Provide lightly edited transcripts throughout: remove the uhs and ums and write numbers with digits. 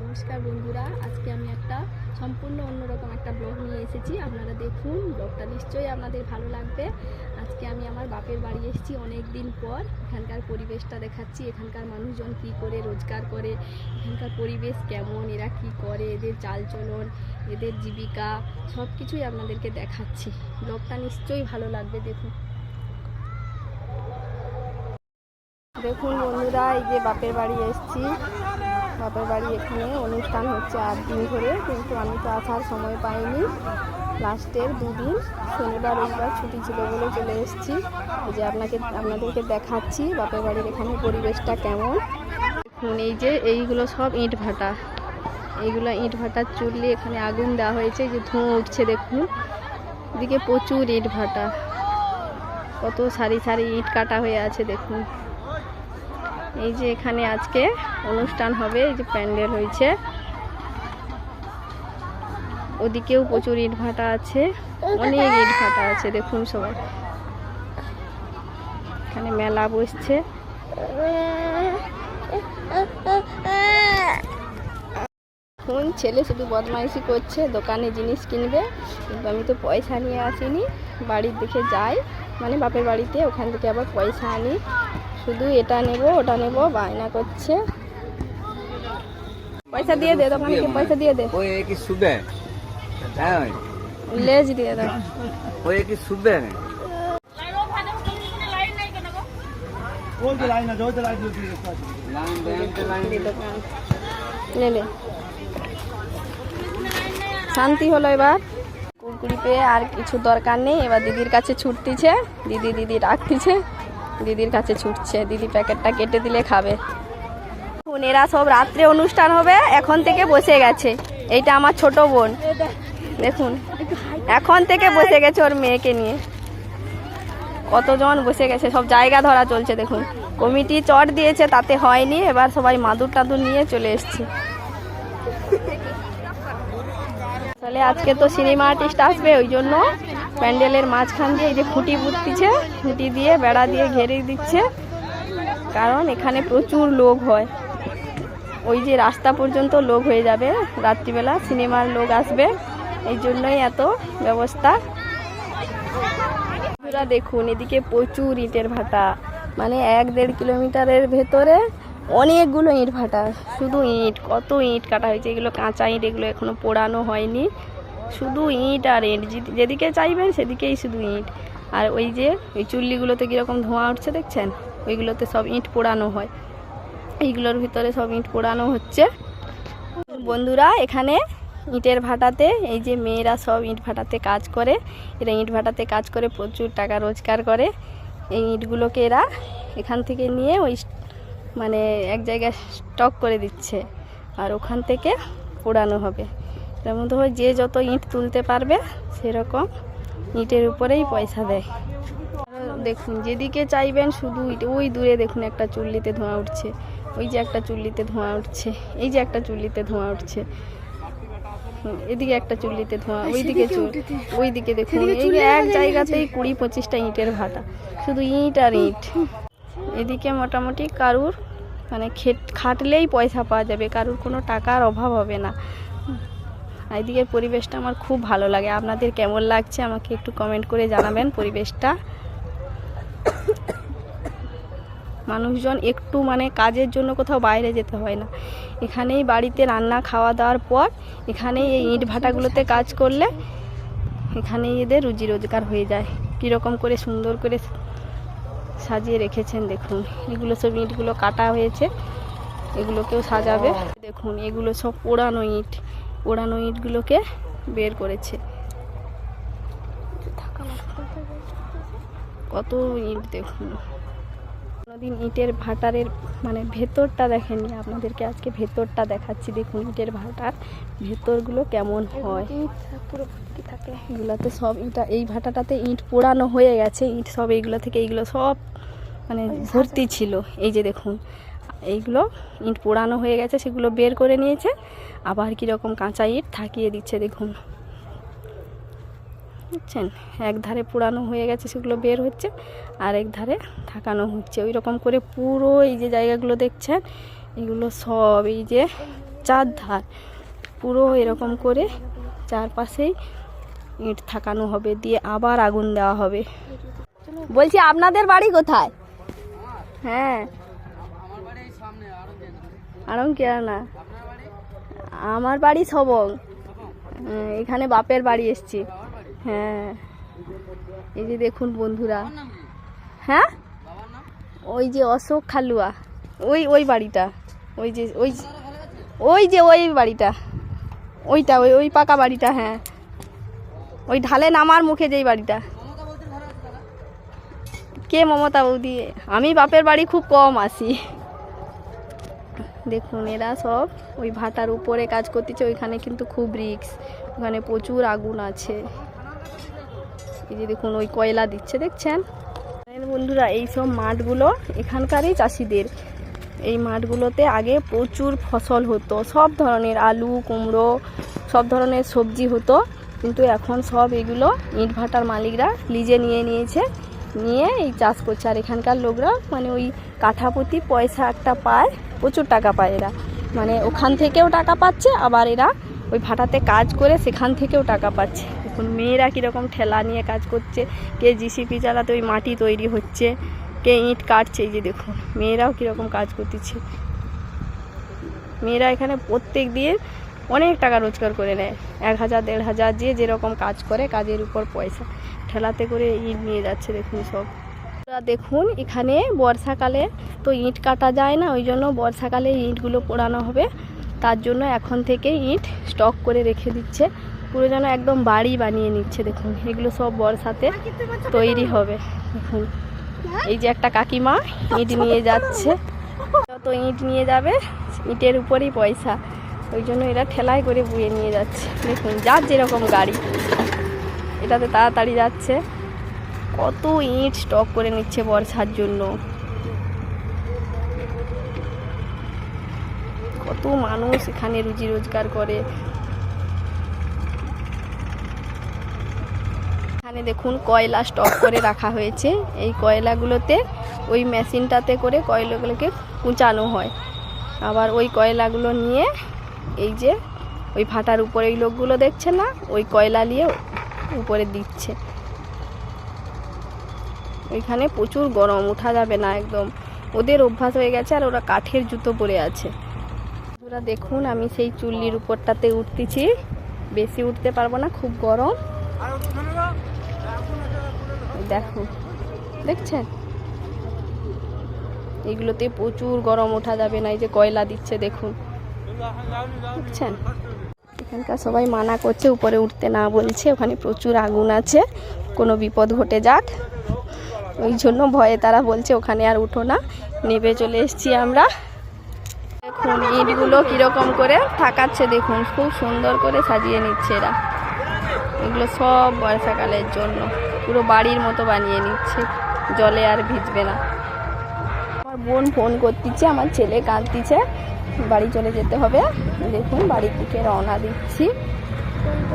নমস্কার বন্ধুরা, আজকে আমি একটা সম্পূর্ণ অন্যরকম একটা ব্লগ নিয়ে এসেছি। আপনারা দেখুন, ব্লগটা নিশ্চয়ই আপনাদের ভালো লাগবে। আজকে আমি আমার বাপের বাড়ি এসেছি অনেক দিন পর। এখানকার পরিবেশটা দেখাচ্ছি, এখানকার মানুষজন কি করে রোজগার করে, এখানকার পরিবেশ কেমন, এরা কি করে, এদের চালচলন, এদের জীবিকা সব কিছুই আপনাদেরকে দেখাচ্ছি। ব্লগটা নিশ্চয়ই ভালো লাগবে। দেখুন দেখুন বন্ধুরা, এই যে বাপের বাড়ি এসেছি। বাপের বাড়ি এখানে অনুষ্ঠান হচ্ছে 8 দিন ধরে, কিন্তু আমি তো আসার সময় পাইনি। লাস্টের 2 দিন শনিবার রবিবার ছুটি ছিল বলে চলে এসেছি। এই যে আপনাদেরকে দেখাচ্ছি বাপের বাড়ির এখানে পরিবেশটা কেমন। দেখুন এই যে এইগুলো সব ইট ভাটা, এইগুলো ইট ভাটার চুল্লি, এখানে আগুন দেওয়া হয়েছে, যে ধোঁয়া উঠছে দেখুন। এদিকে প্রচুর ইট ভাটা, কত সারি সারি ইট কাটা হয়ে আছে দেখুন। এই যে এখানে আজকে অনুষ্ঠান হবে, এই যে প্যান্ডেল হয়েছে, ওদিকেও প্রচুর ইট ভাটা আছে, অনেক ইট ভাটা আছে দেখুন। সবাই এখানে মেলা বসছে। এখন ছেলে শুধু বদমাইশি করছে, দোকানে জিনিস কিনবে, কিন্তু আমি তো পয়সা নিয়ে আসিনি। বাড়ির দিকে যাই, মানে বাপের বাড়িতে, ওখান থেকে আবার পয়সা আনি। শুধু এটা নেব ওটা নেব বায়না করছে। পয়সা দিয়ে দে, দোকানকে পয়সা দিয়ে দে। ওই কি সুবে লেজ দিয়ে দাও। ওই কি সুবে শান্তি হলো। এবার কুরকুরি পেয়ে আর কিছু দরকার নেই, এবার দিদির কাছে ছুটতিছে। দিদি ডাকতিছে, দিদির কাছে ছুটছে। দিদি প্যাকেটটা কেটে দিলে খাবে। এরা সব রাত্রে অনুষ্ঠান হবে, এখন থেকে বসে গেছে। এইটা আমার ছোট বোন, দেখুন এখন থেকে বসে গেছে ওর মেয়েকে নিয়ে। কতজন বসে গেছে, সব জায়গা ধরা চলছে দেখুন। কমিটি চট দিয়েছে, তাতে হয়নি, এবার সবাই মাদুর টাদুর নিয়ে চলে এসছে। তাহলে আজকে তো সিনেমা আর্টিস্ট আসবে, ওই জন্য প্যান্ডেলের মাঝখান দিয়ে এই যে খুঁটি পুঁততিছে, খুঁটি দিয়ে বেড়া দিয়ে ঘেরে দিচ্ছে, কারণ এখানে প্রচুর লোক হয়। ওই যে রাস্তা পর্যন্ত লোক হয়ে যাবে, রাত্রিবেলা সিনেমার লোক আসবে, এই জন্যই এত ব্যবস্থা। দেখুন এদিকে প্রচুর ইটের ভাটা, মানে 1-1.5 কিলোমিটারের ভেতরে অনেকগুলো ইট ভাটা, শুধু ইট, কত ইট কাটা হয়েছে। এগুলো কাঁচা ইট, এগুলো এখনো পোড়ানো হয়নি, শুধু ইট আর ইট। যেদিকে চাইবেন সেদিকেই শুধু ইট। আর ওই যে ওই চুল্লিগুলোতে কীরকম ধোঁয়া উঠছে দেখছেন, ওইগুলোতে সব ইট পোড়ানো হয়। এইগুলোর ভিতরে সব ইট পোড়ানো হচ্ছে। বন্ধুরা এখানে ইটের ভাটাতে এই যে মেয়েরা সব ইট ভাটাতে কাজ করে। এরা ইট ভাটাতে কাজ করে প্রচুর টাকা রোজগার করে। এই ইটগুলোকে এরা এখান থেকে নিয়ে ওই মানে এক জায়গায় স্টক করে দিচ্ছে, আর ওখান থেকে পোড়ানো হবে। এর মধ্যে হয় যে যত ইট তুলতে পারবে সেরকম ইটের উপরেই পয়সা দেয়। দেখুন যেদিকে চাইবেন শুধু ইট। ওই দূরে দেখুন একটা চুল্লিতে ধোঁয়া উঠছে, ওই যে একটা চুল্লিতে ধোঁয়া উঠছে, এই যে একটা চুল্লিতে ধোঁয়া উঠছে, এদিকে একটা চুল্লিতে ধোঁয়া, ওইদিকে দেখুন। এই এক জায়গাতেই 20-25টা ইটের ভাটা, শুধু ইট আর ইট। এদিকে মোটামুটি কারুর মানে খাটলেই পয়সা পাওয়া যাবে, কারুর কোনো টাকার অভাব হবে না। এদিকের পরিবেশটা আমার খুব ভালো লাগে। আপনাদের কেমন লাগছে আমাকে একটু কমেন্ট করে জানাবেন পরিবেশটা। মানুষজন একটু মানে কাজের জন্য কোথাও বাইরে যেতে হয় না, এখানেই বাড়িতে রান্না খাওয়া দাওয়ার পর এখানেই এই ইট ভাটাগুলোতে কাজ করলে এখানেই এদের রুজি রোজগার হয়ে যায়। কীরকম করে সুন্দর করে সাজিয়ে রেখেছেন দেখুন। এগুলো সব ইটগুলো কাটা হয়েছে, এগুলোকেও সাজাবে। দেখুন এগুলো সব পোড়ানো ইট, পোড়ানো ইটগুলোকে বের করেছে। কত ইট দেখুন। কোনোদিন ইটের ভাটারের মানে ভেতরটা দেখেনি, আপনাদেরকে আজকে ভেতরটা দেখাচ্ছি। দেখুন ইটের ভাটার ভেতরগুলো কেমন হয়। এগুলোতে সব ইট, এই ভাটাটাতে ইট পোড়ানো হয়ে গেছে। ইট সব এইগুলো থেকে, এইগুলো সব মানে ভর্তি ছিল। এই যে দেখুন এইগুলো ইট পোড়ানো হয়ে গেছে, সেগুলো বের করে নিয়েছে, আবার কীরকম কাঁচা ইট থাকিয়ে দিচ্ছে দেখুন, বুঝছেন। এক ধারে পোড়ানো হয়ে গেছে, সেগুলো বের হচ্ছে, আর এক ধারে থাকানো হচ্ছে। ওই রকম করে পুরো এই যে জায়গাগুলো দেখছেন, এগুলো সব এই যে ধার পুরো এরকম করে চারপাশেই ইট থাকানো হবে, দিয়ে আবার আগুন দেওয়া হবে। বলছি আপনাদের বাড়ি কোথায়? হ্যাঁ, আড়ংকিয়া না, আমার বাড়ি সবং। এখানে বাপের বাড়ি এসছি। হ্যাঁ, এই যে দেখুন বন্ধুরা। হ্যাঁ, ওই যে অশোক খালুয়া, ওই বাড়িটা, ওই যে ওই বাড়িটা, ওইটা ওই পাকা বাড়িটা। হ্যাঁ, ওই ঢালে নামার মুখে যেই বাড়িটা। কে মমতা বৌদি? আমি বাপের বাড়ি খুব কম আসি। দেখুন এরা সব ওই ভাটার উপরে কাজ করতেছে, ওইখানে কিন্তু খুব রিস্ক, ওখানে প্রচুর আগুন আছে। এই যে দেখুন ওই কয়লা দিচ্ছে, দেখছেন বন্ধুরা? এই সব মাঠগুলো এখানকারই চাষিদের। এই মাঠগুলোতে আগে প্রচুর ফসল হতো, সব ধরনের আলু, কুমড়ো, সব ধরনের সবজি হতো, কিন্তু এখন সব এগুলো ইট ভাটার মালিকরা লিজে নিয়েছে, নিয়ে এই চাষ করছে। আর এখানকার লোকরা মানে ওই কাঠাপ্রতি পয়সা একটা পায়, প্রচুর টাকা পায় এরা, মানে ওখান থেকেও টাকা পাচ্ছে, আবার এরা ওই ভাটাতে কাজ করে সেখান থেকেও টাকা পাচ্ছে। দেখুন মেয়েরা কীরকম ঠেলা নিয়ে কাজ করছে, কে জিসিপি চালাতে ওই মাটি তৈরি হচ্ছে, কে ইট কাটছে। এই যে দেখুন মেয়েরাও কীরকম কাজ করতেছে। মেয়েরা এখানে প্রত্যেক দিন অনেক টাকা রোজগার করে নেয়, 1000 1500, যে যেরকম কাজ করে কাজের উপর পয়সা। ঠেলাতে করে ইট নিয়ে যাচ্ছে দেখুন সব। দেখুন এখানে বর্ষাকালে তো ইট কাটা যায় না, ওই জন্য বর্ষাকালে ইটগুলো পোড়ানো হবে, তার জন্য এখন থেকে ইট স্টক করে রেখে দিচ্ছে, পুরো যেন একদম বাড়ি বানিয়ে নিচ্ছে। দেখুন এগুলো সব বর্ষাতে তৈরি হবে। দেখুন এই যে একটা কাকিমা ইট নিয়ে যাচ্ছে, যত ইট নিয়ে যাবে ইটের উপরেই পয়সা, ওই জন্য এরা ঠেলায় করে বয়ে নিয়ে যাচ্ছে। দেখুন যার যেরকম গাড়ি, এটাতে তাড়াতাড়ি যাচ্ছে, কত ইট স্টক করে নিচ্ছে বর্ষার জন্য। কত মানুষ এখানে রুজি রোজগার করে। এখানে দেখুন কয়লা স্টক করে রাখা হয়েছে, এই কয়লাগুলোতে ওই মেশিনটাতে করে কয়লাগুলোকে কুচানো হয়, আবার ওই কয়লাগুলো নিয়ে এই যে ওই ভাটার উপরে ওই লোকগুলো দেখছে না, ওই কয়লা নিয়ে উপরে দিচ্ছে। ওইখানে প্রচুর গরম, ওঠা যাবে না একদম, ওদের অভ্যাস হয়ে গেছে, আর ওরা কাঠের জুতো পরে আছে। ওরা দেখুন আমি সেই চুল্লির উপরটাতে উঠতেছি, বেশি উঠতে পারবো না, খুব গরম। দেখুন দেখছেন এগুলোতে প্রচুর গরম, ওঠা যাবে না। এই যে কয়লা দিচ্ছে দেখুন, দেখছেন? এখানকার সবাই মানা করছে উপরে উঠতে, না বলছে ওখানে প্রচুর আগুন আছে, কোনো বিপদ ঘটে যাক, ওই জন্য ভয়ে তারা বলছে ওখানে আর উঠো না, নেমে চলে এসেছি আমরা। দেখুন ইটগুলো কীরকম করে থাকাচ্ছে, দেখুন খুব সুন্দর করে সাজিয়ে নিচ্ছে এরা। এগুলো সব বর্ষাকালের জন্য পুরো বাড়ির মতো বানিয়ে নিচ্ছে, জলে আর ভিজবে না। আমার বোন ফোন করতেছে, আমার ছেলে কাঁদতেছে, বাড়ি চলে যেতে হবে। দেখুন বাড়ির দিকে রওনা দিচ্ছি।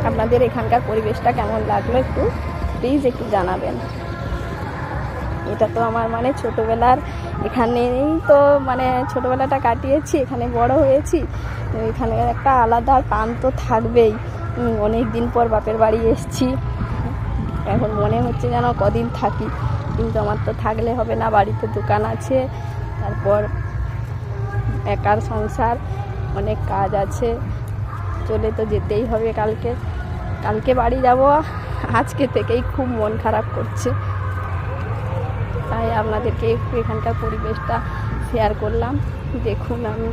আপনাদের এখানকার পরিবেশটা কেমন লাগলো একটু প্লিজ একটু জানাবেন। এটা তো আমার মানে ছোটোবেলার, এখানেই তো মানে ছোটোবেলাটা কাটিয়েছি, এখানে বড় হয়েছি, এখানে একটা আলাদা টান তো থাকবেই। অনেক দিন পর বাপের বাড়ি এসেছি, এখন মনে হচ্ছে যেন কদিন থাকি, কিন্তু আমার তো থাকলে হবে না, বাড়িতে দোকান আছে, তারপর একার সংসার, অনেক কাজ আছে, চলে তো যেতেই হবে। কালকে বাড়ি যাব, আজকে থেকেই খুব মন খারাপ করছে, তাই আপনাদেরকে একটু এখানকার পরিবেশটা শেয়ার করলাম। দেখুন আমি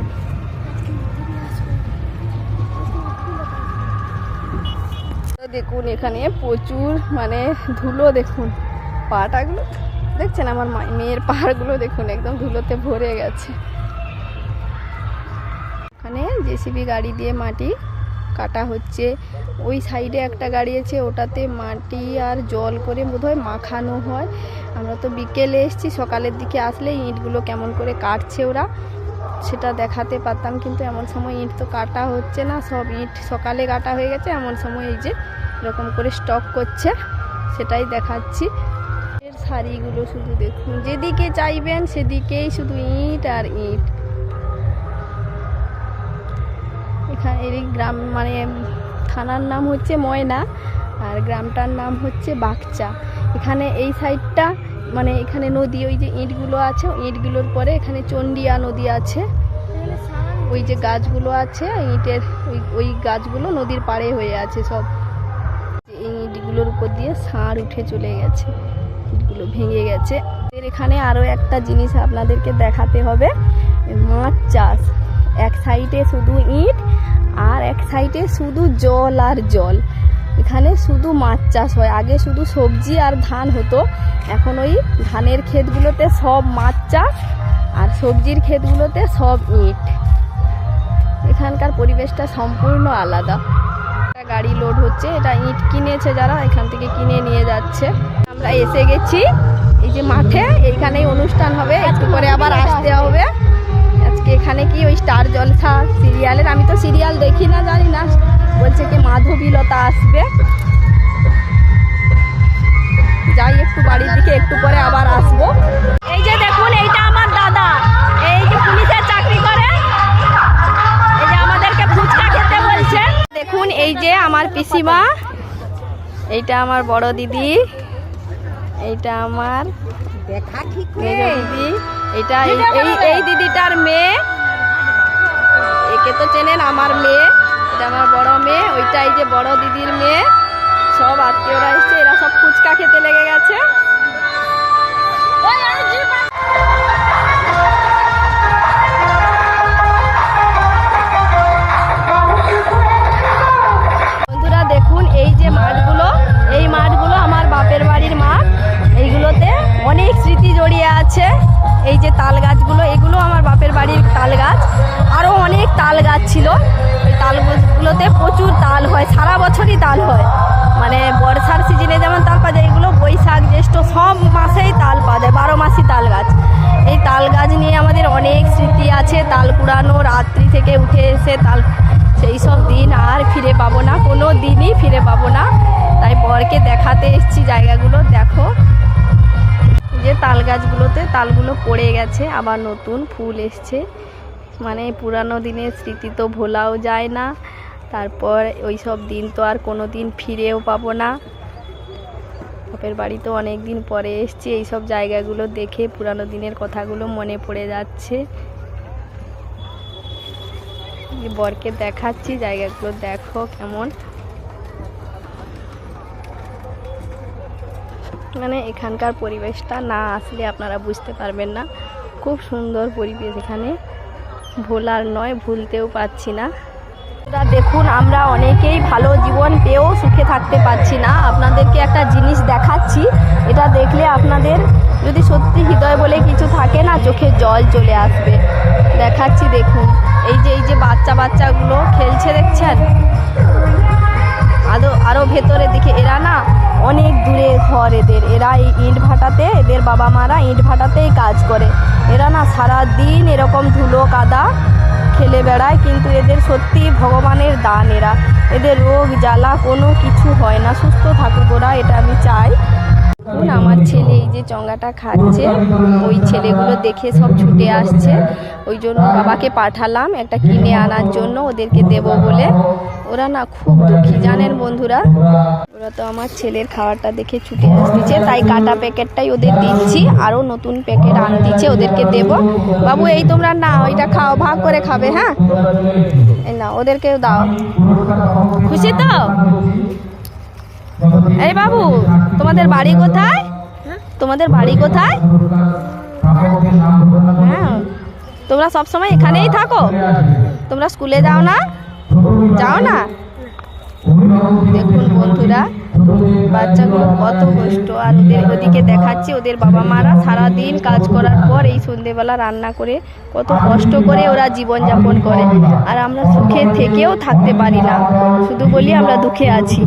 দেখুন এখানে প্রচুর মানে ধুলো, দেখুন পাটাগুলো দেখছেন, আমার মেয়ের পাহাড়গুলো দেখুন একদম ধুলোতে ভরে গেছে। এখানে জেসিবি গাড়ি দিয়ে মাটি কাটা হচ্ছে, ওই সাইডে একটা গাড়ি আছে, ওটাতে মাটি আর জল করে বোধহয় মাখানো হয়। আমরা তো বিকেলে এসেছি, সকালের দিকে আসলে ইঁটগুলো কেমন করে কাটছে ওরা সেটা দেখাতে পারতাম, কিন্তু এমন সময় ইঁট তো কাটা হচ্ছে না, সব ইঁট সকালে কাটা হয়ে গেছে, এমন সময় এই যে এরকম করে স্টক করছে সেটাই দেখাচ্ছি। এর শাড়িগুলো শুধু দেখুন, যেদিকে চাইবেন সেদিকেই শুধু ইঁট আর ইঁট। এখানে এই গ্রাম মানে থানার নাম হচ্ছে ময়না আর গ্রামটার নাম হচ্ছে বাগচা। এখানে এই সাইডটা মানে এখানে নদী, ওই যে ইঁটগুলো আছে ইঁটগুলোর পরে এখানে চন্ডিয়া নদী আছে, ওই যে গাছগুলো আছে ইঁটের ওই গাছগুলো নদীর পাড়ে হয়ে আছে সব। এই ইঁটগুলোর উপর দিয়ে ষাঁড় উঠে চলে গেছে, ইঁটগুলো ভেঙে গেছে। এখানে আরও একটা জিনিস আপনাদেরকে দেখাতে হবে, মাছ চাষ। এক সাইডে শুধু ইঁট আর এক সাইডে শুধু জল আর জল। এখানে শুধু মাছ চাষ হয়। আগে শুধু সবজি আর ধান হতো, এখন ওই ধানের ক্ষেতগুলোতে সব মাছ চাষ আর সবজির ক্ষেতগুলোতে সব ইঁট। এখানকার পরিবেশটা সম্পূর্ণ আলাদা। গাড়ি লোড হচ্ছে, এটা ইঁট কিনেছে যারা, এখান থেকে কিনে নিয়ে যাচ্ছে। আমরা এসে গেছি এই যে মাঠে, এইখানেই অনুষ্ঠান হবে, একটু পরে আবার আসতে হবে। আজকে এখানে কি ওই স্টার জলসা সিরিয়ালের, আমি তো সিরিয়াল দেখি না, জানি না, বলছে কি মাধবীলতা আসবে। যাই একটু বাড়ির দিকে, একটু পরে আবার আসবো। এই যে দেখুন, এইটা আমার দাদা, এই যে পুলিশের চাকরি করে, এই যে আমাদেরকে ফুচকা খেতে বলছে। দেখুন এই যে আমার পিসিমা, এইটা আমার বড় দিদি, এইটা আমার মেজো দিদি, এটা এই দিদিটার মেয়ে, একে তো চেনেন, আমার মেয়ে, এটা আমার বড় মেয়ে, ওইটা এই যে বড় দিদির মেয়ে। সব আত্মীয়রা এসছে, এরা সব ফুচকা খেতে লেগে গেছে। বন্ধুরা দেখুন এই যে মাঠগুলো, এই মাঠগুলো আমার বাপের বাড়ির মাঠ। এইগুলোতে অনেক স্মৃতি জড়িয়ে আছে। এই যে তাল গাছগুলো, এগুলো আমার বাপের বাড়ির তাল গাছ। আরও অনেক তাল গাছ ছিল, ওই তাল গাছগুলোতে প্রচুর তাল হয়, সারা বছরই তাল হয়। মানে বর্ষার সিজনে যেমন তাল পাওয়া যায়, এগুলো বৈশাখ জ্যৈষ্ঠ সব মাসেই তাল পাওয়া যায়, 12 মাসই তাল গাছ। এই তাল গাছ নিয়ে আমাদের অনেক স্মৃতি আছে। তাল কুড়ানো, রাত্রি থেকে উঠে এসে তাল, সেই সব দিন আর ফিরে পাবো না, কোনো দিনই ফিরে পাবো না। তাই বরকে দেখাতে এসেছি জায়গাগুলো। দেখো যে তাল গাছগুলোতে তালগুলো পড়ে গেছে, আবার নতুন ফুল এসছে। মানে পুরানো দিনের স্মৃতি তো ভোলাও যায় না। তারপর ওই সব দিন তো আর কোনো দিন ফিরেও পাবো না। বাপের বাড়ি তো অনেক দিন পরে এসছি, এই সব জায়গাগুলো দেখে পুরানো দিনের কথাগুলো মনে পড়ে যাচ্ছে। বরকে দেখাচ্ছি জায়গাগুলো, দেখো কেমন। মানে এখানকার পরিবেশটা না আসলে আপনারা বুঝতে পারবেন না। খুব সুন্দর পরিবেশ এখানে, ভোলার নয়, ভুলতেও পারছি না। দেখুন আমরা অনেকেই ভালো জীবন পেয়েও সুখে থাকতে পারছি না। আপনাদেরকে একটা জিনিস দেখাচ্ছি, এটা দেখলে আপনাদের যদি সত্যি হৃদয় বলে কিছু থাকে না, চোখে জল চলে আসবে। দেখাচ্ছি দেখুন, এই যে বাচ্চাগুলো খেলছে দেখছেন, আরও ভেতরের দিকে। এরা না অনেক দূরে ঘর এদের, এরা এই ইট ভাটাতে, এদের বাবা মারা ইট ভাটাতেই কাজ করে। এরা না সারা দিন এরকম ধুলো কাদা খেলে বেড়ায়, কিন্তু এদের সত্যি ভগবানের দান। এদের রোগ জ্বালা কোনো কিছু হয় না, সুস্থ থাকুক ওরা, এটা আমি চাই। আমার ছেলে এই যে চঙ্গাটা খাচ্ছে, ওই ছেলেগুলো দেখে সব ছুটে আসছে। ওই জন্য বাবাকে পাঠালাম একটা কিনে আনার জন্য, ওদেরকে দেব বলে। ওরা না খুব দুঃখী জানেন বন্ধুরা, ওরা তো আমার ছেলের খাবারটা দেখে ছুটে আসছে, তাই কাটা প্যাকেটটাই ওদের দিচ্ছি। আরও নতুন প্যাকেট আনতেছে, ওদেরকে দেব। বাবু এই তোমরা না ওইটা খাও, ভাগ করে খাবে, হ্যাঁ এই না ওদেরকেও দাও। খুশি তো? এই বাবু তোমাদের বাড়ি কোথায়? তোমাদের বাড়ি কোথায়? হ্যাঁ তোমরা সবসময় এখানেই থাকো? তোমরা স্কুলে যাও না? যাও না? দেখুন বন্ধুরা বাচ্চাগুলো কত কষ্ট। আর ওদিকে দেখাচ্ছি ওদের বাবা মারা সারাদিন কাজ করার পর এই সন্ধেবেলা রান্না করে কত কষ্ট করে ওরা জীবনযাপন করে। আর আমরা সুখে থেকেও থাকতে পারি না, শুধু বলি আমরা দুঃখে আছি।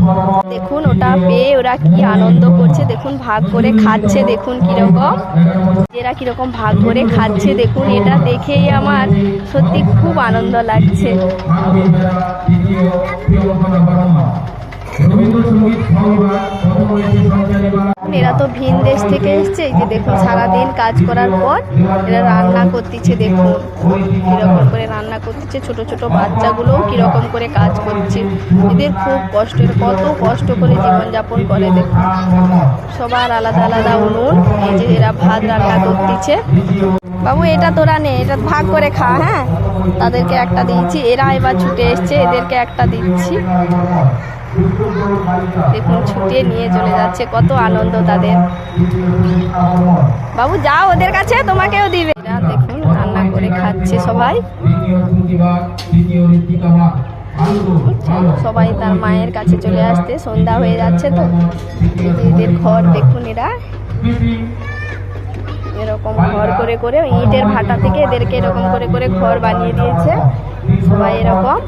দেখুন ওটা পেয়ে ওরা কি আনন্দ করছে, দেখুন ভাগ করে খাচ্ছে, দেখুন কীরকম এরা কীরকম ভাগ করে খাচ্ছে। দেখুন এটা দেখেই আমার সত্যি খুব আনন্দ লাগছে। এরা তো ভিন দেশ থেকে এসছে। এই যে দেখুন সারাদিন কাজ করার পর এরা রান্না করতেছে। দেখুন কিরকম করে রান্না করতেছে। ছোট ছোট বাচ্চাগুলোও কিরকম করে কাজ করছে। এদের খুব কষ্ট, কত কষ্ট করে জীবনযাপন করে। দেখুন সবার আলাদা আলাদা উনুন। এই যে এরা ভাত রান্না করতেছে। বাবু এটা তোরা নে, এটা ভাগ করে খা। হ্যাঁ, তাদেরকে একটা দিয়েছি, এরা এবার ছুটে এসছে, এদেরকে একটা দিচ্ছি। দেখুন ছুটিয়ে নিয়ে চলে যাচ্ছে, কত আনন্দ তাদের। বাবু যাও ওদের কাছে, তোমাকেও দিবে। এরা দেখুন রান্না করে খাচ্ছে সবাই। সবাই তার মায়ের কাছে চলে আসতে, সন্ধ্যা হয়ে যাচ্ছে তো। এদের ঘর দেখুন, এরা এরকম ঘর করে করে ইটের ভাটা থেকে এদেরকে এরকম করে করে ঘর বানিয়ে দিয়েছে। সবাই এরকম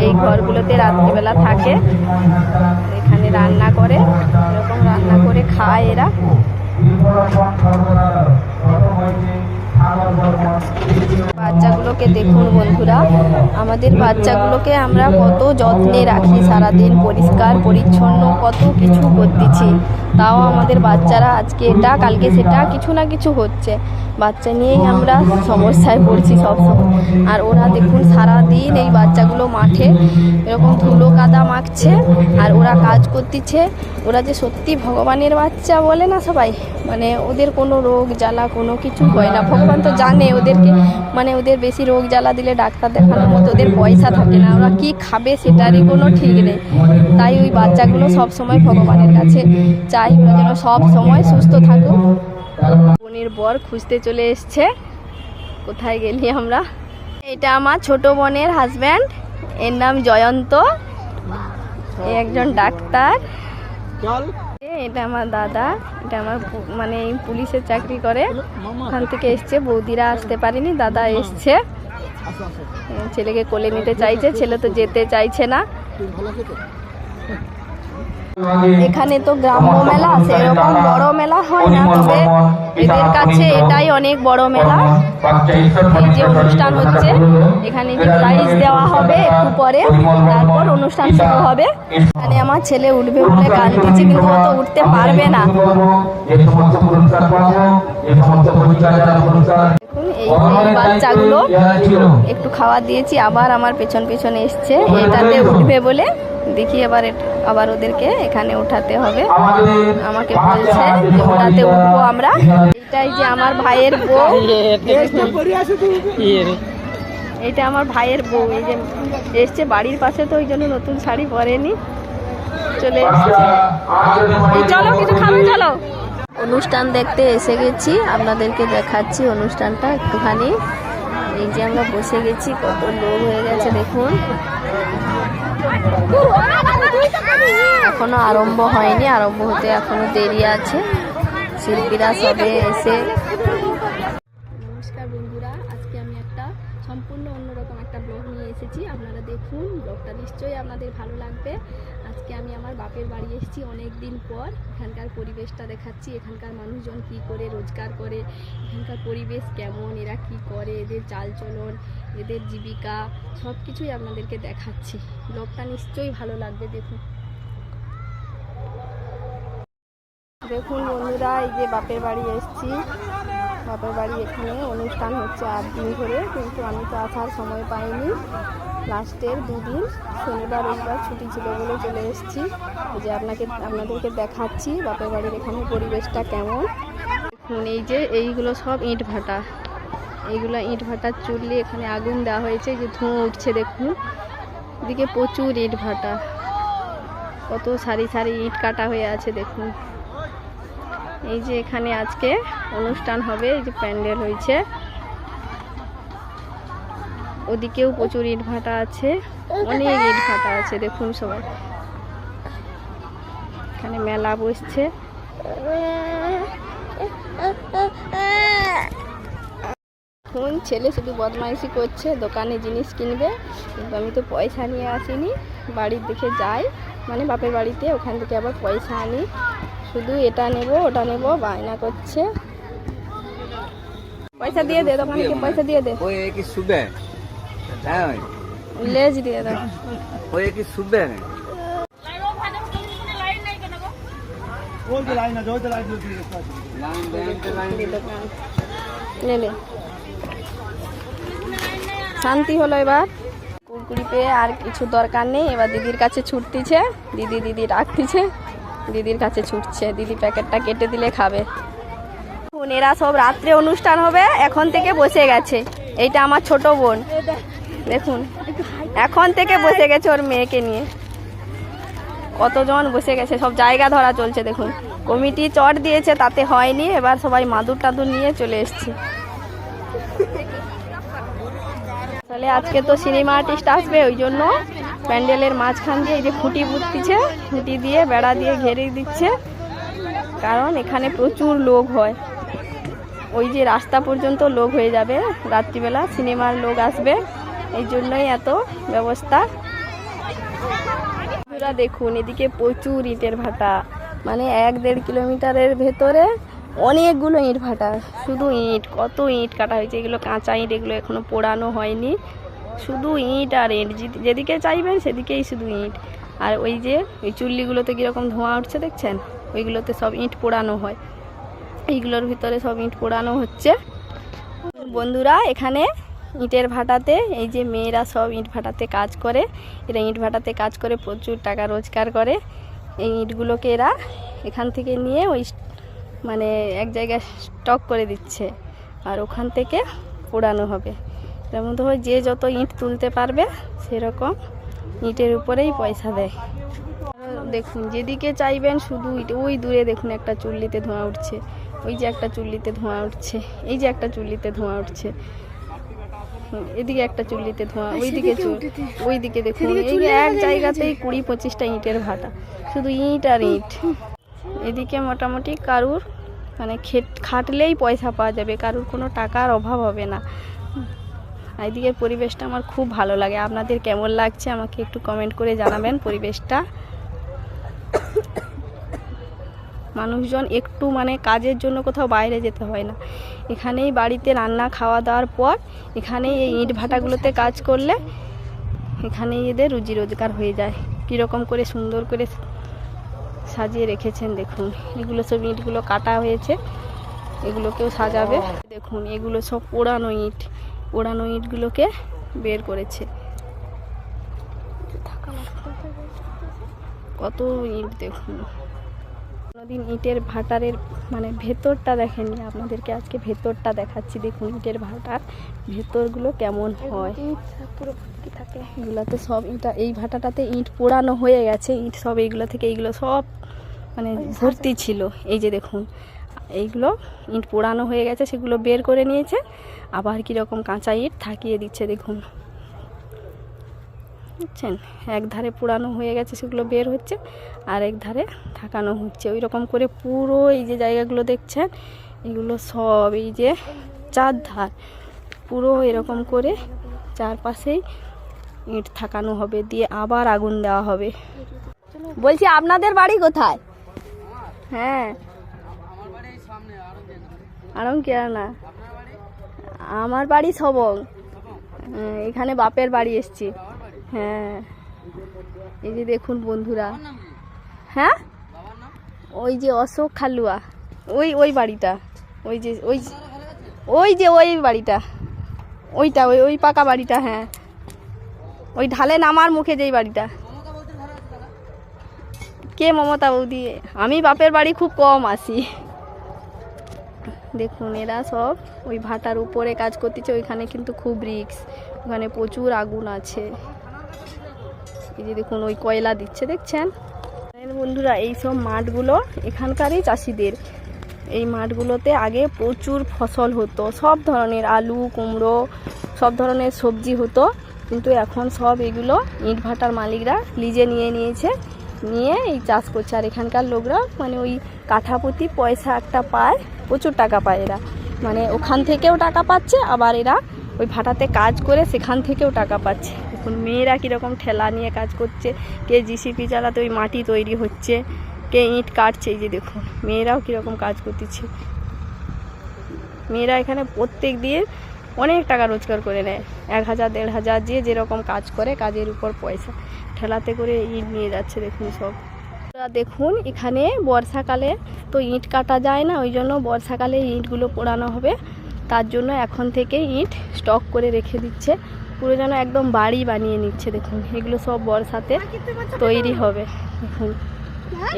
এই ঘরগুলোতে রাত্রিবেলা থাকে, এখানে রান্না করে, এরকম রান্না করে খায় এরা। বাচ্চাগুলোকে দেখুন বন্ধুরা, আমাদের বাচ্চাগুলোকে আমরা কত যত্নে রাখি, সারাদিন পরিষ্কার পরিচ্ছন্ন কত কিছু করতেছি, তাও আমাদের বাচ্চারা আজকে এটা কালকে সেটা কিছু না কিছু হচ্ছে। বাচ্চা নিয়েই আমরা সমস্যায় পড়ছি সবসময়। আর ওরা দেখুন সারাদিন এই বাচ্চাগুলো মাঠে এরকম ধুলো কাদা মাখছে আর ওরা কাজ করতেছে। ওরা যে সত্যি ভগবানের বাচ্চা বলে না সবাই, মানে ওদের কোনো রোগ জ্বালা কোনো কিছু হয় না। ভগবান তো জানে ওদেরকে, মানে ওদের বেশি রোগ জ্বালা দিলে ডাক্তার দেখানোর মতো ওদের পয়সা থাকে না, ওরা কি খাবে সেটারই কোনো ঠিক নেই। তাই ওই বাচ্চাগুলো সব সময় ভগবানের কাছে চাই ওরা যেন সব সময় সুস্থ থাকুক। বোনের বর খুঁজতে চলে এসছে, কোথায় গেলি আমরা। এটা আমার ছোট বোনের হাজব্যান্ড, এর নাম জয়ন্ত, একজন ডাক্তার। এটা আমার দাদা, এটা আমার মানে পুলিশের চাকরি করে, ওখান থেকে এসছে। বৌদিরা আসতে পারেনি, দাদা এসছে। ছেলেকে কোলে নিতে চাইছে, ছেলে তো যেতে চাইছে না। এখানে তো গ্রাম্য মেলা, সেরকম বড় মেলা হয় না, তবে এদের কাছে এটাই অনেক বড় মেলা। এই যে অনুষ্ঠান হচ্ছে, এখানে যে প্রাইজ দেওয়া হবে একটু পরে, তারপর অনুষ্ঠান শুরু হবে। এখানে আমার ছেলে উঠবে বলে কাঁদতেছে, কিন্তু ও তো উঠতে পারবে না। দেখুন এই বাচ্চাগুলো একটু খাওয়া দিয়েছি, আবার আমার পেছন পেছন এসছে এটাতে উঠবে বলে। দেখি আবার ওদেরকে এখানে উঠাতে হবে। আমাকে বলছে যে ওটাতে উঠবো আমরা। এটাই যে আমার ভাইয়ের বউ, এটা আমার ভাইয়ের বউ, এই যে এসছে বাড়ির পাশে, তো ওই জন্য নতুন শাড়ি পরেনি, চলে এসছে। চলো কিছু খাবে, চলো। অনুষ্ঠান দেখতে এসে গেছি, আপনাদেরকে দেখাচ্ছি অনুষ্ঠানটা একটুখানি। এই যে আমরা বসে গেছি, কত লোক হয়ে গেছে দেখুন। এখনো আরম্ভ হয়নি, আরম্ভ হতে এখনো দেরি আছে। শিল্পীরা সবে এসে। নমস্কার বন্ধুরা, আজকে আমি একটা সম্পূর্ণ অন্যরকম একটা ব্লগ নিয়ে এসেছি। আপনারা দেখুন, ব্লগটা নিশ্চয়ই আপনাদের ভালো লাগবে। আজকে আমি আমার বাপের বাড়ি এসেছি অনেক দিন পর। এখানকার পরিবেশটা দেখাচ্ছি, এখানকার মানুষজন কি করে রোজগার করে, এখানকার পরিবেশ কেমন, এরা কি করে, এদের চালচলন, এদের জীবিকা সব কিছুই আপনাদেরকে দেখাচ্ছি। ব্লগটা নিশ্চয়ই ভালো লাগবে, দেখুন। দেখুন বন্ধুরা, এই যে বাপের বাড়ি এসেছি। বাপের বাড়ি এখানে অনুষ্ঠান হচ্ছে 8 দিন ধরে, কিন্তু আমি তো আসার সময় পাইনি। লাস্টের 2 দিন শনিবার রবিবার ছুটি ছিল বলে চলে এসেছি। এই যে আপনাদেরকে দেখাচ্ছি বাপের বাড়ির এখানে পরিবেশটা কেমন। দেখুন এই যে এইগুলো সব ইট ভাটা, এইগুলো ইট ভাটার চুল্লি, এখানে আগুন দেওয়া হয়েছে, যে ধোঁয়া উঠছে দেখুন। এদিকে প্রচুর ইট ভাটা, কত সারি সারি ইট কাটা হয়ে আছে দেখুন। এই যে এখানে আজকে অনুষ্ঠান হবে, এই যে প্যান্ডেল হয়েছে। ওদিকেও প্রচুর ইট ভাটা আছে, অনেক ইট ভাটা আছে দেখুন। সবাই এখানে মেলা বসছে। এখন ছেলে শুধু বদমাইশি করছে, দোকানে জিনিস কিনবে, কিন্তু আমি তো পয়সা নিয়ে আসিনি। বাড়ির দিকে যাই, মানে বাপের বাড়িতে, ওখান থেকে আবার পয়সা আনি। শুধু এটা নেব ওটা নেব বায়না করছে। পয়সা দিয়ে দে, দোকানে পয়সা দিয়ে দে। ওই কি সুবে হ্যাঁ, লেজ দিয়ে দাও। ওই কি সুবে লে লে শান্তি হলো এবার কুরকুরি পেয়ে আর কিছু দরকার নেই। এবার দিদির কাছে ছুটতিছে, দিদি ডাকতিছে, দিদির কাছে ছুটছে, দিদি প্যাকেটটা কেটে দিলে খাবে। এখন এরা সব রাত্রে অনুষ্ঠান হবে, এখন থেকে বসে গেছে। এইটা আমার ছোট বোন, দেখুন এখন থেকে বসে গেছে ওর মেয়েকে নিয়ে। কতজন বসে গেছে, সব জায়গা ধরা চলছে। দেখুন কমিটি চট দিয়েছে, তাতে হয়নি, এবার সবাই মাদুর টাদুর নিয়ে চলে এসছে। তাহলে আজকে তো সিনেমা আর্টিস্ট আসবে, ওই জন্য প্যান্ডেলের মাঝখান দিয়ে এই যে খুঁটি পুঁততিছে, খুঁটি দিয়ে বেড়া দিয়ে ঘেরে দিচ্ছে, কারণ এখানে প্রচুর লোক হয়। ওই যে রাস্তা পর্যন্ত লোক হয়ে যাবে, রাত্রিবেলা সিনেমার লোক আসবে, এই জন্যই এত ব্যবস্থা। দেখুন এদিকে প্রচুর ইটের ভাটা, মানে 1-1.5 কিলোমিটারের ভেতরে অনেকগুলো ইট ভাটা, শুধু ইট, কত ইট কাটা হয়েছে। এগুলো কাঁচা ইট, এগুলো এখনো পোড়ানো হয়নি, শুধু ইট আর ইট, যেদিকে চাইবেন সেদিকেই শুধু ইট। আর ওই যে ওই চুল্লিগুলোতে কীরকম ধোঁয়া উঠছে দেখছেন, ওইগুলোতে সব ইট পোড়ানো হয়, এইগুলোর ভিতরে সব ইট পোড়ানো হচ্ছে। বন্ধুরা এখানে ইটের ভাটাতে এই যে মেয়েরা সব ইট ভাটাতে কাজ করে, এরা ইট ভাটাতে কাজ করে প্রচুর টাকা রোজগার করে। এই ইটগুলোকে এরা এখান থেকে নিয়ে ওই মানে এক জায়গায় স্টক করে দিচ্ছে, আর ওখান থেকে পোড়ানো হবে। যেমন ধরো যে যত ইট তুলতে পারবে সেরকম ইটের উপরেই পয়সা দেয়। দেখুন যেদিকে চাইবেন শুধু ইট। ওই দূরে দেখুন একটা চুল্লিতে ধোঁয়া উঠছে, ওই যে একটা চুল্লিতে ধোঁয়া উঠছে, এই যে একটা চুল্লিতে ধোঁয়া উঠছে, এদিকে একটা চুল্লিতে ধোঁয়া, ওইদিকে দেখুন। এই এক জায়গাতেই 20-25টা ইটের ভাটা, শুধু ইট আর ইট। এদিকে মোটামুটি কারুর মানে খাটলেই পয়সা পাওয়া যাবে, কারুর কোনো টাকার অভাব হবে না। এদিকে পরিবেশটা আমার খুব ভালো লাগে। আপনাদের কেমন লাগছে আমাকে একটু কমেন্ট করে জানাবেন পরিবেশটা। মানুষজন একটু মানে কাজের জন্য কোথাও বাইরে যেতে হয় না, এখানেই বাড়িতে রান্না খাওয়া দাওয়ার পর এখানেই এই ইট ভাটাগুলোতে কাজ করলে এখানেই এদের রুজি রোজগার হয়ে যায়। কীরকম করে সুন্দর করে সাজিয়ে রেখেছেন দেখুন। এগুলো সব ইটগুলো কাটা হয়েছে, এগুলোকেও সাজাবে। দেখুন এগুলো সব পোড়ানো ইট, পোড়ানো ইটগুলোকে বের করেছে। কত ইট দেখুন। কোনোদিন ইটের ভাটারের মানে ভেতরটা দেখেননি, আপনাদেরকে আজকে ভেতরটা দেখাচ্ছি। দেখুন ইটের ভাটার ভেতরগুলো কেমন হয়, এগুলোতে সব ইটা, এই ভাটাটাতে ইট পোড়ানো হয়ে গেছে, ইট সব এইগুলো থেকে এইগুলো সব মানে ভর্তি ছিল। এই যে দেখুন এইগুলো ইট পোড়ানো হয়ে গেছে, সেগুলো বের করে নিয়েছে, আবার কীরকম কাঁচা ইট থাকিয়ে দিচ্ছে দেখুন, বুঝছেন। এক ধারে পোড়ানো হয়ে গেছে সেগুলো বের হচ্ছে, আর এক ধারে থাকানো হচ্ছে। ওই রকম করে পুরো এই যে জায়গাগুলো দেখছেন, এগুলো সব এই যে 4 ধার পুরো এরকম করে চারপাশেই ইট থাকানো হবে, দিয়ে আবার আগুন দেওয়া হবে। বলছি আপনাদের বাড়ি কোথায়? হ্যাঁ আরঙ্কিয়া না, আমার বাড়ি সবং, এখানে বাপের বাড়ি এসছি। হ্যাঁ এই যে দেখুন বন্ধুরা, হ্যাঁ ওই যে অশোক খালুয়া, ওই বাড়িটা, ওই যে ওই বাড়িটা, ওইটা ওই পাকা বাড়িটা, হ্যাঁ ওই ঢালে নামার মুখে যেই বাড়িটা। কে মমতা বৌদি? আমি বাপের বাড়ি খুব কম আসি। দেখুন এরা সব ওই ভাটার উপরে কাজ করতেছে, ওইখানে কিন্তু খুব রিস্ক, ওখানে প্রচুর আগুন আছে। এই যে দেখুন ওই কয়লা দিচ্ছে দেখছেন। বন্ধুরা এই সব মাঠগুলো এখানকারই চাষিদের। এই মাঠগুলোতে আগে প্রচুর ফসল হতো, সব ধরনের আলু কুমড়ো সব ধরনের সবজি হতো, কিন্তু এখন সব এগুলো ইট ভাটার মালিকরা লিজে নিয়েছে, নিয়ে এই চাষ করছে। আর এখানকার লোকরা মানে ওই কাঠাপ্রতি পয়সা একটা পায়, প্রচুর টাকা পায় এরা, মানে ওখান থেকেও টাকা পাচ্ছে, আবার এরা ওই ভাটাতে কাজ করে সেখান থেকেও টাকা পাচ্ছে। দেখুন মেয়েরা কীরকম ঠেলা নিয়ে কাজ করছে, কে জিসিপি চালাতে ওই মাটি তৈরি হচ্ছে, কে ইট কাটছে। এই যে দেখুন মেয়েরাও কীরকম কাজ করতেছে। মেয়েরা এখানে প্রত্যেক দিন অনেক টাকা রোজগার করে নেয়, 1000-1500, যে যেরকম কাজ করে কাজের উপর পয়সা। ঠেলাতে করে ইট নিয়ে যাচ্ছে দেখুন সব। দেখুন এখানে বর্ষাকালে তো ইট কাটা যায় না, ওই জন্য বর্ষাকালে ইটগুলো পোড়ানো হবে। তার জন্য এখন থেকে ইট স্টক করে রেখে দিচ্ছে, পুরো যেন একদম বাড়ি বানিয়ে নিচ্ছে। দেখুন এগুলো সব বর্ষাতে তৈরি হবে। দেখুন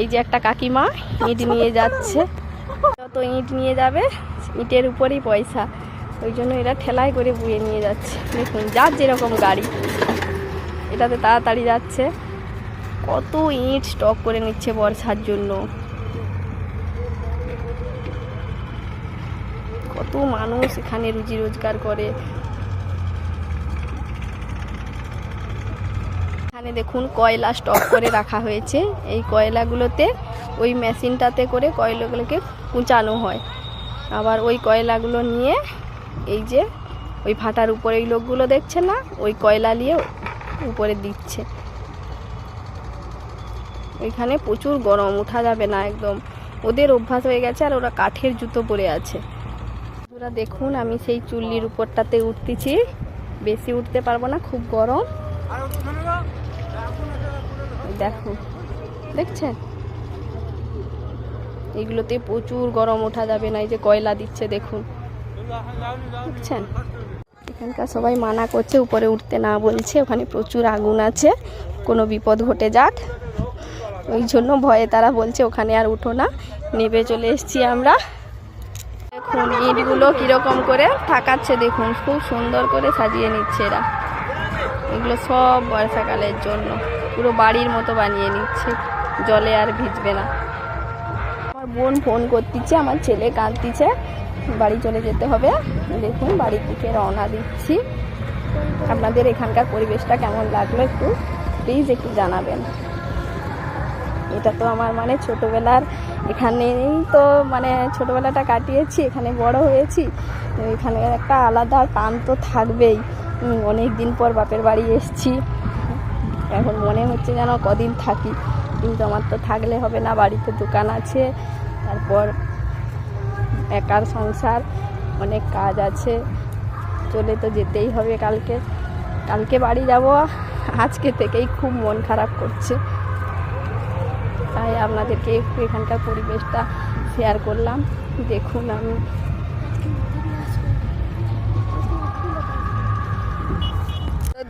এই যে একটা কাকিমা ইট নিয়ে যাচ্ছে, যত ইট নিয়ে যাবে ইটের উপরেই পয়সা, ওই জন্য এরা ঠেলায় করে বয়ে নিয়ে যাচ্ছে। দেখুন যার যেরকম গাড়ি, এটাতে তাড়াতাড়ি যাচ্ছে। কত ইট স্টক করে নিচ্ছে বর্ষার জন্য। কত মানুষ এখানে রুজি রোজগার করে। এখানে দেখুন কয়লা স্টক করে রাখা হয়েছে। এই কয়লাগুলোতে ওই মেশিনটাতে করে কয়লাগুলোকে কুচানো হয়, আবার ওই কয়লাগুলো নিয়ে এই যে ওই ভাটার উপরে এই লোকগুলো দেখছে না, ওই কয়লা নিয়ে উপরে দিচ্ছে। ওইখানে প্রচুর গরম, ওঠা যাবে না একদম, ওদের অভ্যাস হয়ে গেছে, আর ওরা কাঠের জুতো পরে আছে। ওরা দেখুন আমি সেই চুল্লির উপরটাতে উঠতেছি, বেশি উঠতে পারবো না, খুব গরম। দেখুন দেখছেন এইগুলোতে প্রচুর গরম, ওঠা যাবে না। এই যে কয়লা দিচ্ছে দেখুন, দেখছেন। এখানকার সবাই মানা করছে উপরে উঠতে, না বলছে ওখানে প্রচুর আগুন আছে, কোনো বিপদ ঘটে যাক, ওই জন্য ভয়ে তারা বলছে ওখানে আর উঠো না, নেবে চলে এসেছি আমরা। দেখুন ইটগুলো কীরকম করে ঠাকাচ্ছে, দেখুন খুব সুন্দর করে সাজিয়ে নিচ্ছে এরা। এগুলো সব বর্ষাকালের জন্য পুরো বাড়ির মতো বানিয়ে নিচ্ছে, জলে আর ভিজবে না। আমার বোন ফোন করতেছে, আমার ছেলে কাঁদতেছে, বাড়ি চলে যেতে হবে। দেখুন বাড়ির দিকে রওনা দিচ্ছি। আপনাদের এখানকার পরিবেশটা কেমন লাগলো একটু প্লিজ একটু জানাবেন। এটা তো আমার মানে ছোটোবেলার, এখানেই তো মানে ছোটোবেলাটা কাটিয়েছি, এখানে বড় হয়েছি, এখানে একটা আলাদা টান তো থাকবেই। অনেক দিন পর বাপের বাড়ি এসেছি, এখন মনে হচ্ছে যেন কদিন থাকি, কিন্তু আমার তো থাকলে হবে না, বাড়িতে দোকান আছে, তারপর একার সংসার, অনেক কাজ আছে, চলে তো যেতেই হবে। কালকে বাড়ি যাব, আজকে থেকেই খুব মন খারাপ করছে, তাই আপনাদেরকে একটু এখানকার পরিবেশটা শেয়ার করলাম। দেখুন আমি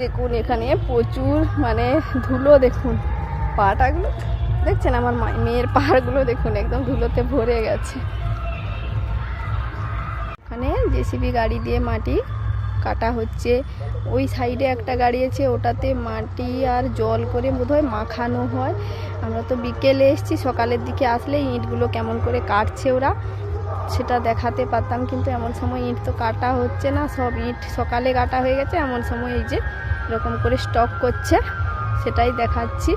দেখুন এখানে প্রচুর মানে ধুলো, দেখুন পাটাগুলো দেখছেন, আমার মেয়ের পাহাড়গুলো দেখুন একদম ধুলোতে ভরে গেছে। এখানে জেসিবি গাড়ি দিয়ে মাটি কাটা হচ্ছে, ওই সাইডে একটা গাড়ি আছে, ওটাতে মাটি আর জল করে বোধহয় মাখানো হয়। আমরা তো বিকেলে এসেছি, সকালের দিকে আসলে ইঁটগুলো কেমন করে কাটছে ওরা সেটা দেখাতে পারতাম, কিন্তু এমন সময় ইঁট তো কাটা হচ্ছে না, সব ইঁট সকালে কাটা হয়ে গেছে, এমন সময় এই যে এরকম করে স্টক করছে সেটাই দেখাচ্ছি।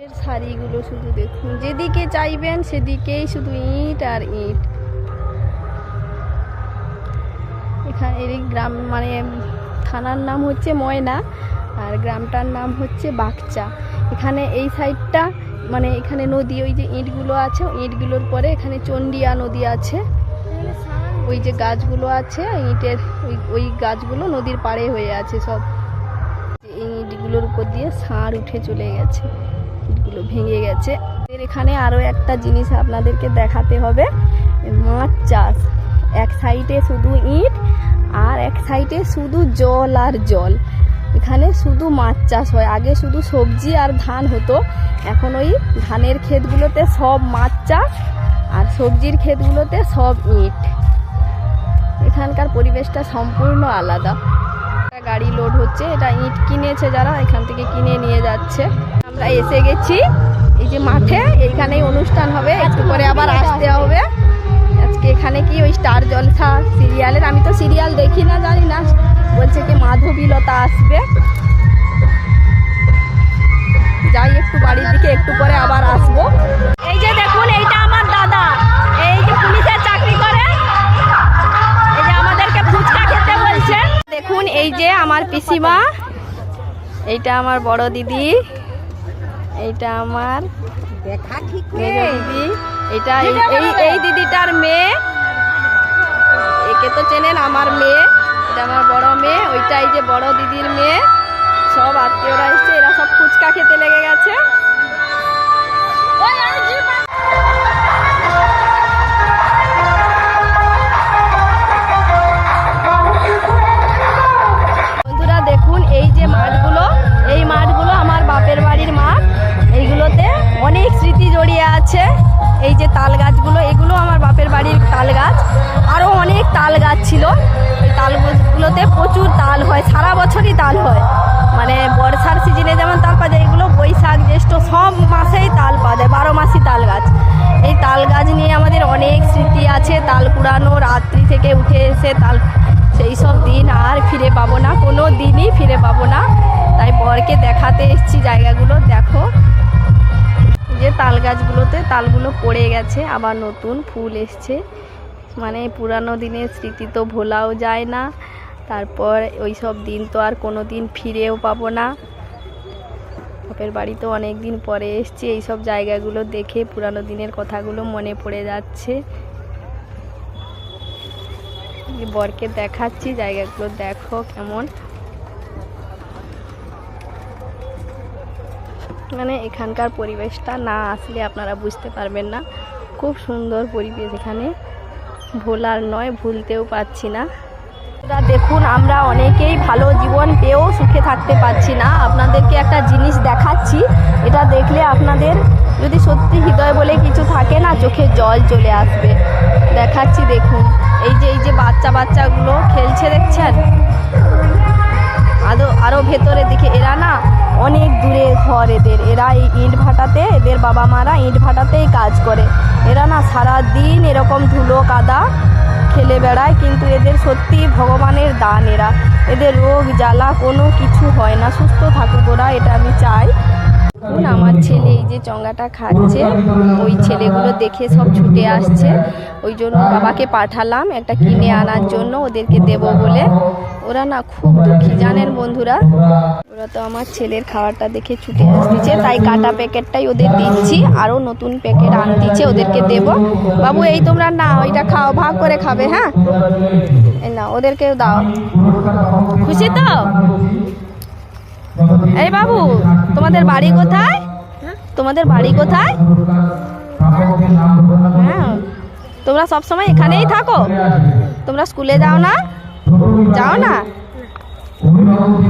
এর শাড়িগুলো শুধু দেখুন, যেদিকে চাইবেন সেদিকেই শুধু ইঁট আর ইঁট। এখানে এই গ্রাম মানে থানার নাম হচ্ছে ময়না, আর গ্রামটার নাম হচ্ছে বাগচা। এখানে এই সাইডটা মানে এখানে নদী, ওই যে ইঁটগুলো আছে, ইঁটগুলোর পরে এখানে চন্ডিয়া নদী আছে, ওই যে গাছগুলো আছে ইঁটের, ওই গাছগুলো নদীর পাড়ে হয়ে আছে সব। এই ইঁটগুলোর উপর দিয়ে ষাঁড় উঠে চলে গেছে, ইঁটগুলো ভেঙে গেছে। এখানে আরও একটা জিনিস আপনাদেরকে দেখাতে হবে, মাছ চাষ। এক সাইডে শুধু ইঁট আর এক সাইডে শুধু জল আর জল, এখানে শুধু মাছ চাষ হয়। আগে শুধু সবজি আর ধান হতো, এখন ওই ধানের ক্ষেতগুলোতে সব মাছ চাষ আর সবজির ক্ষেতগুলোতে সব ইঁট। এখানকার পরিবেশটা সম্পূর্ণ আলাদা। গাড়ি লোড হচ্ছে, এটা ইঁট কিনেছে যারা, এখান থেকে কিনে নিয়ে যাচ্ছে। আমরা এসে গেছি এই যে মাঠে, এইখানেই অনুষ্ঠান হবে, একটু পরে আবার আসতে হবে। আজকে এখানে কি ওই স্টার জলসা সিরিয়ালের, আমি তো সিরিয়াল দেখি না, জানি না, বলছে কি মাধবীলতা আসবে। যাই একটু বাড়ির দিকে, একটু পরে আবার আসবো। এই যে দেখুন এইটা আমার দাদা, এই যে পুলিশের চাকরি করে, এই যে আমাদেরকে ফুচকা খেতে বলছে। দেখুন এই যে আমার পিসিমা, এইটা আমার বড় দিদি, এইটা আমার মেজো দিদি, এটা এই দিদিটার মেয়ে, একে তো চেনেন আমার মেয়ে, এটা আমার বড় মেয়ে, ওইটা এই যে বড় দিদির মেয়ে, সব আত্মীয়রা এসছে, এরা সব ফুচকা খেতে লেগে গেছে। তাল গাছ ছিল, ওই তাল গাছগুলোতে প্রচুর তাল হয়, সারা বছরই তাল হয়। মানে বর্ষার সিজনে যেমন তাল পাওয়া যায়, এগুলো বৈশাখ জ্যৈষ্ঠ সব মাসেই তাল পাওয়া যায়, 12 মাসই তাল গাছ। এই তাল গাছ নিয়ে আমাদের অনেক স্মৃতি আছে, তাল কুড়ানো, রাত্রি থেকে উঠে এসে তাল, সেই সব দিন আর ফিরে পাবো না, কোনো দিনই ফিরে পাবো না। তাই বরকে দেখাতে এসেছি জায়গাগুলো। দেখো যে তাল গাছগুলোতে তালগুলো পড়ে গেছে, আবার নতুন ফুল এসছে। মানে পুরানো দিনের স্মৃতি তো ভোলাও যায় না। তারপর ওই সব দিন তো আর কোনো দিন ফিরেও পাবো না। বাপের বাড়ি তো অনেক দিন পরে এসছি, এইসব জায়গাগুলো দেখে পুরানো দিনের কথাগুলো মনে পড়ে যাচ্ছে। বরকে দেখাচ্ছি জায়গাগুলো, দেখো কেমন। মানে এখানকার পরিবেশটা না আসলে আপনারা বুঝতে পারবেন না, খুব সুন্দর পরিবেশ এখানে, ভোলার নয়, ভুলতেও পারছি না। দেখুন আমরা অনেকেই ভালো জীবন পেয়েও সুখে থাকতে পারছি না। আপনাদেরকে একটা জিনিস দেখাচ্ছি, এটা দেখলে আপনাদের যদি সত্যি হৃদয় বলে কিছু থাকে না, চোখে জল চলে আসবে। দেখাচ্ছি দেখুন, এই যে বাচ্চাগুলো খেলছে দেখছেন, আরও ভেতরে দিকে। এরা না অনেক দূরে ঘর এদের, এরা এই ইট ভাটাতে, এদের বাবা মারা ইট ভাটাতেই কাজ করে। এরা না সারাদিন এরকম ধুলো কাদা খেলে বেড়ায়, কিন্তু এদের সত্যি ভগবানের দান। এদের রোগ জ্বালা কোনো কিছু হয় না, সুস্থ থাকুক ওরা, এটা আমি চাই। আমার ছেলে এই যে চঙ্গাটা খাচ্ছে, ওই ছেলেগুলো দেখে সব ছুটে আসছে, ওই জন্য বাবাকে পাঠালাম একটা কিনে আনার জন্য ওদেরকে দেব বলে। ওরা না খুব দুঃখী জানেন বন্ধুরা, ওরা তো আমার ছেলের খাবারটা দেখে ছুটে আসতেছে, তাই কাটা প্যাকেটটাই ওদের দিচ্ছি, আরও নতুন প্যাকেট আনতেছে ওদেরকে দেব। বাবু এই তোমরা না ওইটা খাও, ভাগ করে খাবে, হ্যাঁ এই না ওদেরকেও দাও। খুশি তো? এই বাবু তোমাদের বাড়ি কোথায়? তোমাদের বাড়ি কোথায়? হ্যাঁ তোমরা সব সময় এখানেই থাকো? তোমরা স্কুলে যাও না? যাও না?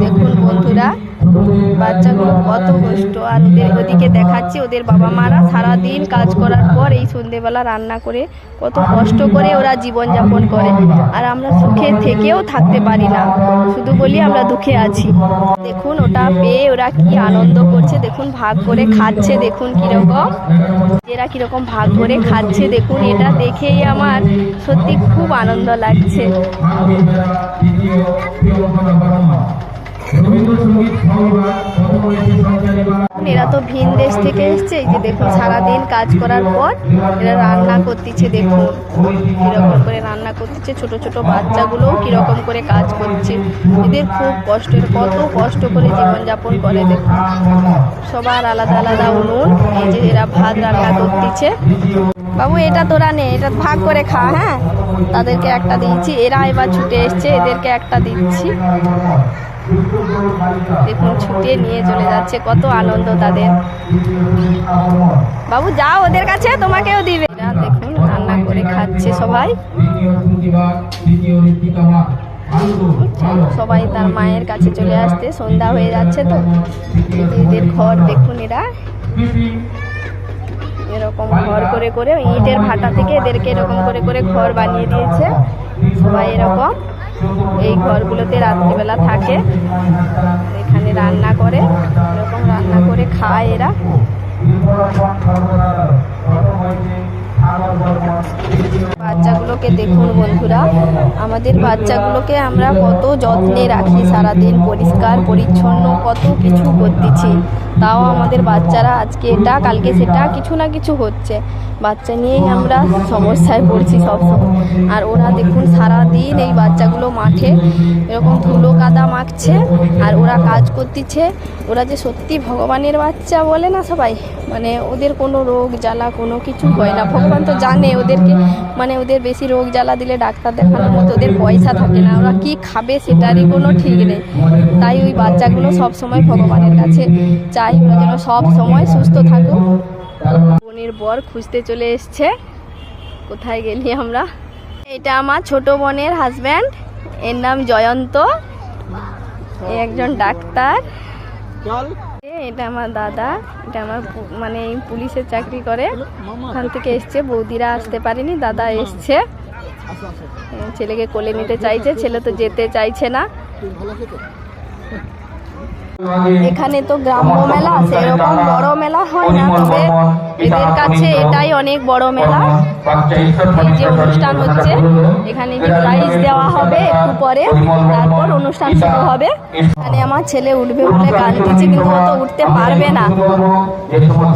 দেখুন বন্ধুরা বাচ্চাগুলো কত কষ্ট। আর ওদিকে দেখাচ্ছি ওদের বাবা মারা সারাদিন কাজ করার পর এই সন্ধেবেলা রান্না করে কত কষ্ট করে ওরা জীবনযাপন করে, আর আমরা সুখে থেকেও থাকতে পারি না, শুধু বলি আমরা দুঃখে আছি। দেখুন ওটা পেয়ে ওরা কি আনন্দ করছে, দেখুন ভাগ করে খাচ্ছে, দেখুন কিরকম এরা কিরকম ভাগ করে খাচ্ছে। দেখুন এটা দেখেই আমার সত্যি খুব আনন্দ লাগছে। এরা তো ভিন দেশ থেকে এসছে, এই যে দেখুন সারাদিন কাজ করার পর এরা রান্না করতেছে, দেখুন কিরকম করে রান্না করতেছে। ছোট ছোট বাচ্চাগুলোও কিরকম করে কাজ করছে, এদের খুব কষ্টের, কত কষ্ট করে জীবনযাপন করে। দেখুন সবার আলাদা আলাদা উনুন, এই যে এরা ভাত রান্না করতেছে। বাবু এটা তোরা নে, এটা ভাগ করে খা, হ্যাঁ তাদেরকে একটা দিচ্ছি, এরা এবার ছুটে এসছে, এদেরকে একটা দিচ্ছি। দেখুন ছুটে নিয়ে চলে যাচ্ছে, কত আনন্দ তাদের। বাবু যাও ওদের কাছে, তোমাকেও দিবে। এরা দেখুন রান্না করে খাচ্ছে সবাই, সবাই তার মায়ের কাছে চলে আসতে, সন্ধ্যা হয়ে যাচ্ছে তো। এদের ঘর দেখুন, এরা এরকম ঘর করে করে ইটের ভাটা থেকে এদেরকে এরকম করে করে ঘর বানিয়ে দিয়েছে। সবাই এরকম এই ঘরগুলোতে রাত্রিবেলা থাকে, এখানে রান্না করে, এরকম রান্না করে খায় এরা। বাচ্চাগুলোকে দেখুন বন্ধুরা, আমাদের বাচ্চাগুলোকে আমরা কত যত্নে রাখি, সারাদিন পরিষ্কার পরিচ্ছন্ন কত কিছু করতেছি, তাও আমাদের বাচ্চারা আজকে এটা কালকে সেটা কিছু না কিছু হচ্ছে। বাচ্চা নিয়েই আমরা সমস্যায় পড়ছি সবসময়। আর ওরা দেখুন সারাদিন এই বাচ্চাগুলো মাঠে এরকম ধুলো কাদা মাখছে, আর ওরা কাজ করতেছে। ওরা যে সত্যি ভগবানের বাচ্চা বলে না সবাই, মানে ওদের কোনো রোগ জ্বালা কোনো কিছু হয় না। ভগবান তো জানে ওদেরকে, মানে ওদের বেশি রোগ জ্বালা দিলে ডাক্তার দেখানোর মতো ওদের পয়সা থাকে না, ওরা কি খাবে সেটারই কোনো ঠিক নেই। তাই ওই বাচ্চাগুলো সব সময় ভগবানের কাছে চাই ওরা যেন সব সময় সুস্থ থাকুক। বোনের বর খুঁজতে চলে এসছে, কোথায় গেলি আমরা। এটা আমার ছোট বোনের হাজব্যান্ড, এর নাম জয়ন্ত, একজন ডাক্তার। এটা আমার দাদা, এটা আমার মানে পুলিশের চাকরি করে, ওখান থেকে এসছে। বৌদিরা আসতে পারেনি, দাদা এসছে। ছেলেকে কোলে নিতে চাইছে, ছেলে তো যেতে চাইছে না। এখানে তো গ্রাম্য মেলা সেরকম বড় মেলা হয় না, তবে এদের কাছে এটাই অনেক বড় মেলা। এই যে অনুষ্ঠান হচ্ছে, এখানে যে প্রাইজ দেওয়া হবে একটু পরে, তারপর অনুষ্ঠান শুরু হবে। এখানে আমার ছেলে উঠবে বলে কাঁদতেছে, কিন্তু ও তো উঠতে পারবে না। দেখুন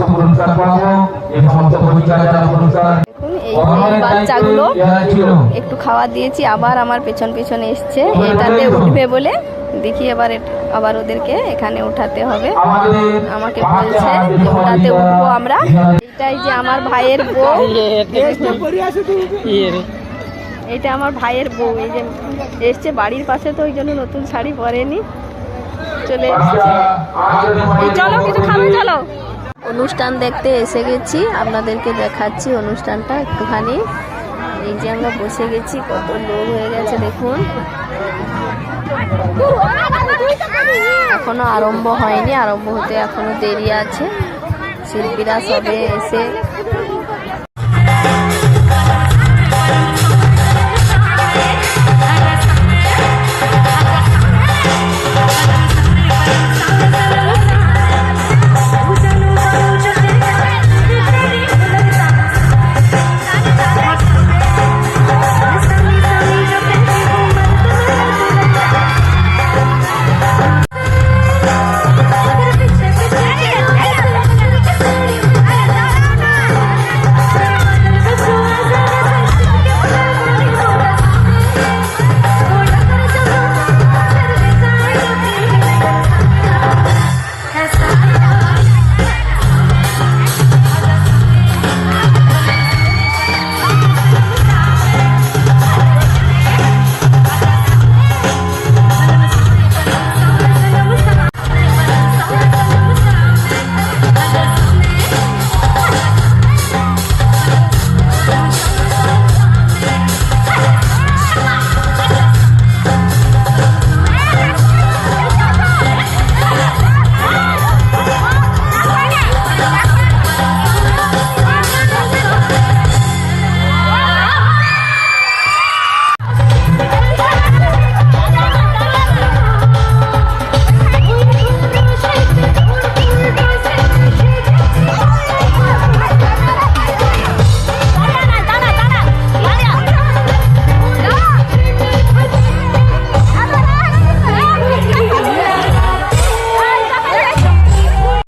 এই বাচ্চাগুলো একটু খাবার দিয়েছি, আবার আমার পেছন পেছন এসছে এটাতে উঠবে বলে। দেখি আবার ওদেরকে এখানে উঠাতে হবে। আমাকে বলছে যে ওটাতে উঠবো আমরা। এটাই যে আমার ভাইয়ের বউ, এটা আমার ভাইয়ের বউ, এই যে এসছে বাড়ির পাশে, তো ওই জন্য নতুন শাড়ি পরেনি, চলে এসছে। চলো কিছু খাবে, চলো। অনুষ্ঠান দেখতে এসে গেছি, আপনাদেরকে দেখাচ্ছি অনুষ্ঠানটা একটুখানি। এই যে আমরা বসে গেছি, কত লোক হয়ে গেছে দেখুন। এখনো আরম্ভ হয়নি, আরম্ভ হতে এখনো দেরি আছে। শিল্পীরা সবে এসে